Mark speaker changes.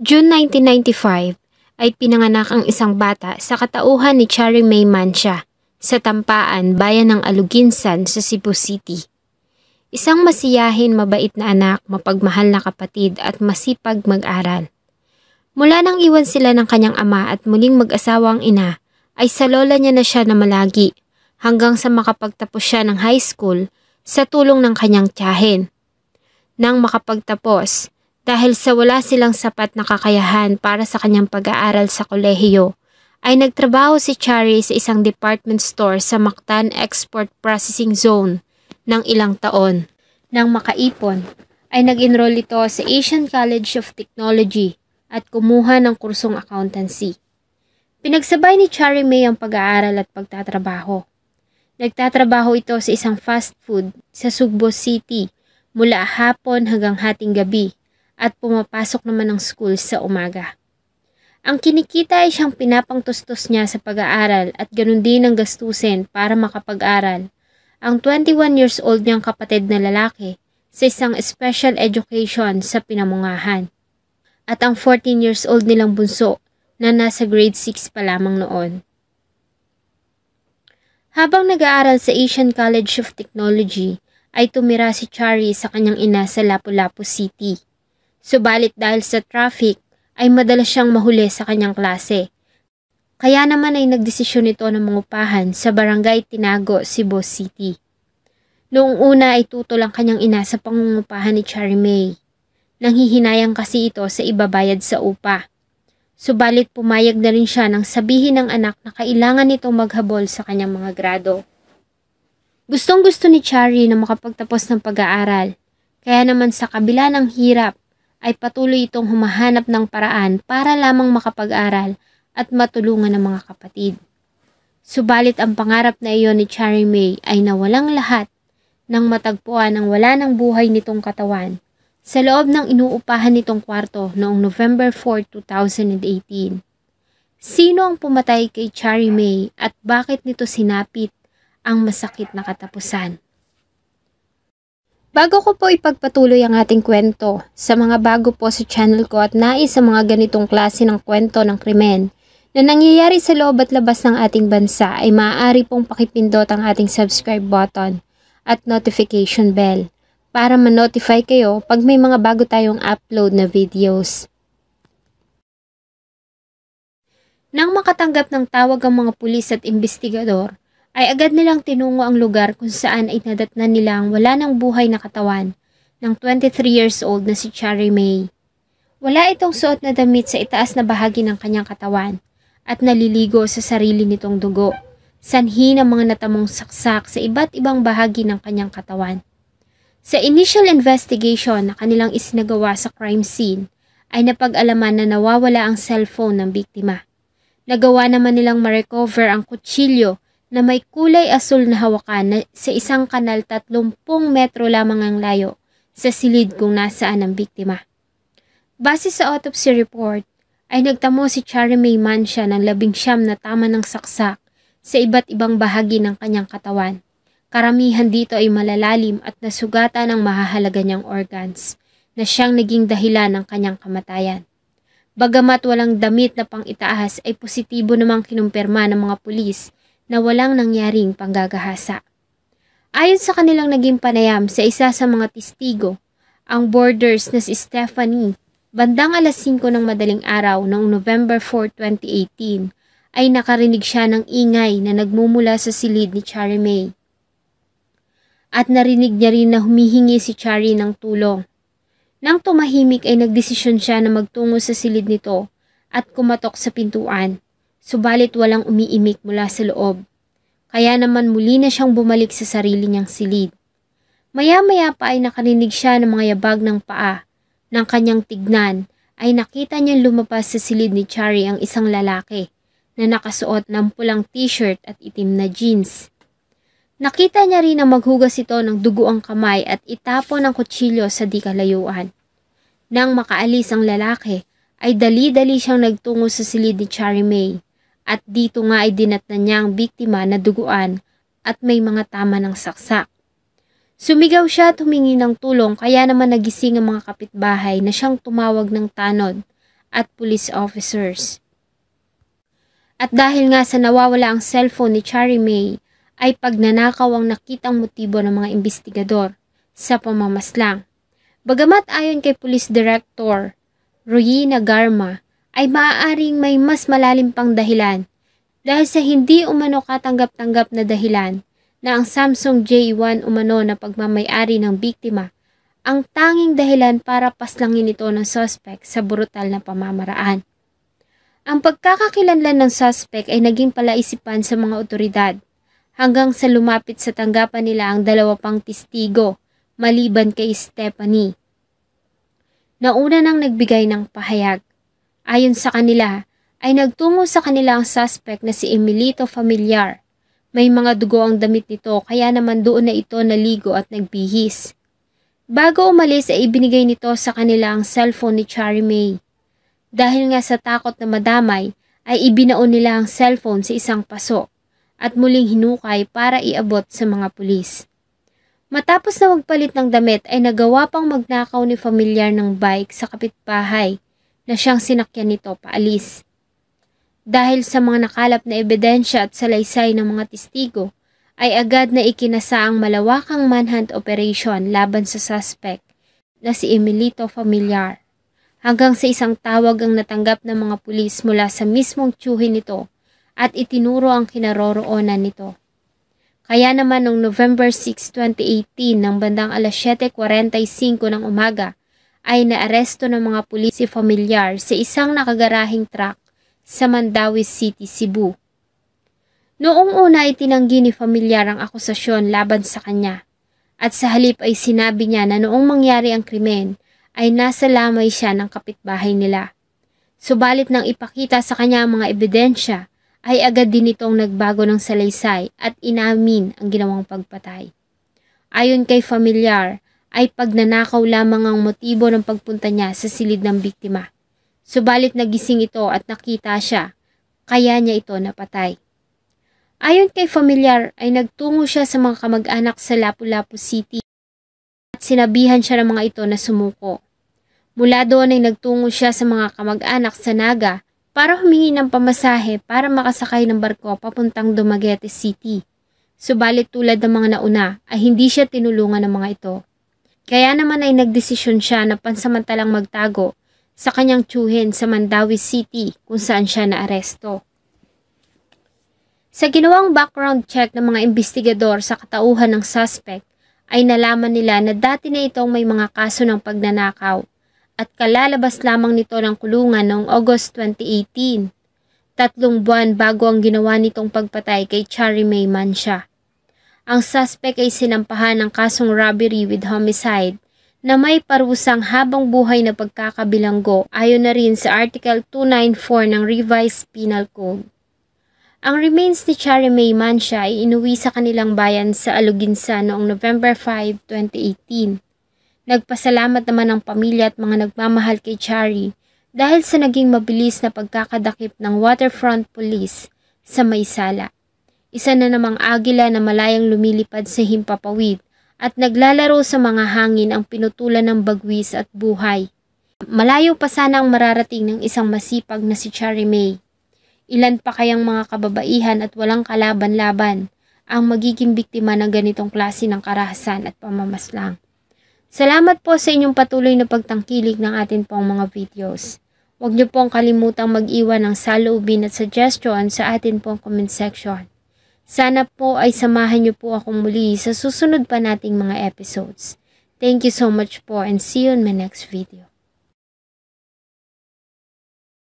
Speaker 1: June 1995 ay pinanganak ang isang bata sa katauhan ni Cherry May Mancia sa Tampaan, bayan ng Aluginsan sa Cebu City. Isang masiyahin, mabait na anak, mapagmahal na kapatid at masipag mag-aral. Mula nang iwan sila ng kanyang ama at muling mag-asawa ang ina, ay sa lola niya na siya na malagi hanggang sa makapagtapos siya ng high school sa tulong ng kanyang tiyahin. Nang makapagtapos, dahil sa wala silang sapat na kakayahan para sa kanyang pag-aaral sa kolehiyo, ay nagtrabaho si Cherry sa isang department store sa Mactan Export Processing Zone ng ilang taon. Nang makaipon, ay nag-enroll ito sa Asian College of Technology at kumuha ng kursong accountancy. Pinagsabay ni Cherry May ang pag-aaral at pagtatrabaho. Nagtatrabaho ito sa isang fast food sa Sugbo City mula hapon hanggang hating gabi at pumapasok naman ng school sa umaga. Ang kinikita ay siyang pinapangtustos niya sa pag-aaral at ganun din ang gastusin para makapag-aral ang 21 years old niyang kapatid na lalaki sa isang special education sa Pinamungahan at ang 14 years old nilang bunso na nasa grade 6 pa lamang noon. Habang nag-aaral sa Asian College of Technology, ay tumira si Cherry sa kanyang ina sa Lapu-Lapu City. Subalit dahil sa traffic, ay madalas siyang mahuli sa kanyang klase. Kaya naman ay nagdesisyon ito na mangupahan sa Barangay Tinago, Cebu City. Noong una ay tutol ang kanyang ina sa pangungupahan ni Cherry May. Nanghihinayang kasi ito sa ibabayad sa upa. Subalit pumayag na rin siya nang sabihin ng anak na kailangan nitong maghabol sa kanyang mga grado. Gustong-gusto ni Cherry na makapagtapos ng pag-aaral, kaya naman sa kabila ng hirap ay patuloy itong humahanap ng paraan para lamang makapag-aral at matulungan ng mga kapatid. Subalit ang pangarap na iyon ni Cherry May ay nawalang lahat nang matagpuan ang wala ng buhay nitong katawan sa loob ng inuupahan nitong kwarto noong November 4, 2018. Sino ang pumatay kay Cherry May at bakit nito sinapit ang masakit na katapusan? Bago ko po ipagpatuloy ang ating kwento, sa mga bago po sa channel ko at nais sa mga ganitong klase ng kwento ng krimen na nangyayari sa loob at labas ng ating bansa ay maaari pong pakipindot ang ating subscribe button at notification bell para ma-notify kayo pag may mga bago tayong upload na videos. Nang makatanggap ng tawag ang mga pulis at investigador, ay agad nilang tinungo ang lugar kung saan ay nadatnan nila ang wala ng buhay na katawan ng 23 years old na si Cherry May. Wala itong suot na damit sa itaas na bahagi ng kanyang katawan at naliligo sa sarili nitong dugo, sanhi ng mga natamong saksak sa iba't ibang bahagi ng kanyang katawan. Sa initial investigation na kanilang isinagawa sa crime scene, ay napag-alaman na nawawala ang cellphone ng biktima. Nagawa naman nilang ma-recover ang kutsilyo na may kulay asul na hawakan na sa isang kanal 30 metro lamang ang layo sa silid kung nasaan ang biktima. Base sa autopsy report, ay nagtamo si Cherry May Mancia ng 19 na tama ng saksak sa iba't ibang bahagi ng kanyang katawan. Karamihan dito ay malalalim at nasugatan ang mahahalaga niyang organs na siyang naging dahilan ng kanyang kamatayan. Bagamat walang damit na pang-itaas ay positibo namang kinumpirma ng mga pulis na walang nangyaring panggagahasa. Ayon sa kanilang naging panayam sa isa sa mga testigo, ang boarders na si Stephanie, bandang alas 5 ng madaling araw noong November 4, 2018, ay nakarinig siya ng ingay na nagmumula sa silid ni Cherry May. At narinig niya rin na humihingi si Cherry ng tulong. Nang tumahimik ay nagdesisyon siya na magtungo sa silid nito at kumatok sa pintuan. Subalit walang umiimik mula sa loob. Kaya naman muli na siyang bumalik sa sarili niyang silid. Maya-maya pa ay nakarinig siya ng mga yabag ng paa. Nang kanyang tignan ay nakita niyang lumabas sa silid ni Cherry ang isang lalaki na nakasuot ng pulang t-shirt at itim na jeans. Nakita niya rin na maghugas ito ng dugo ang kamay at itapon ang kutsilyo sa di kalayuan. Nang makaalis ang lalaki ay dali-dali siyang nagtungo sa silid ni Cherry May. At dito nga ay dinatnan niya ang biktima na duguan at may mga tama ng saksak. Sumigaw siya at humingi ng tulong kaya naman nagising ang mga kapitbahay na siyang tumawag ng tanod at police officers. At dahil nga sa nawawala ang cellphone ni Charlie May, ay pagnanakaw ang nakitang motibo ng mga investigador sa pamamaslang. Bagamat ayon kay Police Director Royina Garma, ay maaaring may mas malalim pang dahilan dahil sa hindi umano katanggap-tanggap na dahilan na ang Samsung J1 umano na pagmamay-ari ng biktima ang tanging dahilan para paslangin ito ng suspect sa brutal na pamamaraan. Ang pagkakakilanlan ng suspect ay naging palaisipan sa mga otoridad hanggang sa lumapit sa tanggapan nila ang dalawa pang testigo maliban kay Stephanie. Nauna nang nagbigay ng pahayag. Ayon sa kanila, ay nagtungo sa kanila ang suspect na si Emilito Familiar. May mga dugo ang damit nito kaya naman doon na ito naligo at nagbihis. Bago umalis ay ibinigay nito sa kanila ang cellphone ni Charlie May. Dahil nga sa takot na madamay ay ibinaon nila ang cellphone sa isang paso at muling hinukay para iabot sa mga pulis. Matapos na magpalit ng damit ay nagawa pang magnakaw ni Familiar ng bike sa kapitbahay na siyang sinakyan nito paalis. Dahil sa mga nakalap na ebidensya at salaysay ng mga testigo, ay agad na ikinasa ang malawakang manhunt operation laban sa suspect na si Emilito Familiar. Hanggang sa isang tawag ang natanggap ng mga pulis mula sa mismong tiyuhin nito at itinuro ang kinaroroonan nito. Kaya naman noong November 6, 2018 ng bandang alas 7:45 ng umaga ay naaresto ng mga pulis si Familiar sa isang nakagarahing truck sa Mandawi City, Cebu. Noong una ay tinanggi ni Familiar ang akusasyon laban sa kanya at sa halip ay sinabi niya na noong mangyari ang krimen ay nasa lamay siya ng kapitbahay nila. Subalit nang ipakita sa kanya ang mga ebidensya, ay agad din itong nagbago ng salaysay at inamin ang ginawang pagpatay. Ayon kay Familiar, ay pagnanakaw lamang ang motibo ng pagpunta niya sa silid ng biktima. Subalit nagising ito at nakita siya, kaya niya ito napatay. Ayon kay Familiar, ay nagtungo siya sa mga kamag-anak sa Lapu-Lapu City at sinabihan siya ng mga ito na sumuko. Mula doon ay nagtungo siya sa mga kamag-anak sa Naga para humingi ng pamasahe para makasakay ng barko papuntang Dumaguete City. Subalit tulad ng mga nauna ay hindi siya tinulungan ng mga ito. Kaya naman ay nagdesisyon siya na pansamantalang magtago sa kanyang tiyuhin sa Mandawi City kung saan siya naaresto. Sa ginawang background check ng mga investigador sa katauhan ng suspect, ay nalaman nila na dati na itong may mga kaso ng pagnanakaw at kalalabas lamang nito ng kulungan noong August 2018, 3 buwan bago ang ginawa nitong pagpatay kay Charlie May Mancia. Ang suspect ay sinampahan ng kasong robbery with homicide na may parusang habang buhay na pagkakabilanggo ayon na rin sa Article 294 ng Revised Penal Code. Ang remains ni Charlie May Mancia ay inuwi sa kanilang bayan sa Aluginsa noong November 5, 2018. Nagpasalamat naman ang pamilya at mga nagmamahal kay Charlie dahil sa naging mabilis na pagkakadakip ng Waterfront Police sa Maysala. Isa na namang agila na malayang lumilipad sa himpapawid at naglalaro sa mga hangin ang pinutulan ng bagwis at buhay. Malayo pa sana ang mararating ng isang masipag na si Charlie May. Ilan pa kayang mga kababaihan at walang kalaban-laban ang magiging biktima ng ganitong klase ng karahasan at pamamaslang. Salamat po sa inyong patuloy na pagtangkilik ng atin pong mga videos. Huwag niyo pong kalimutang mag-iwan ng saloobin at suggestion sa atin pong comment section. Sana po ay samahan niyo po akong muli sa susunod pa nating mga episodes. Thank you so much po and see you in my next video.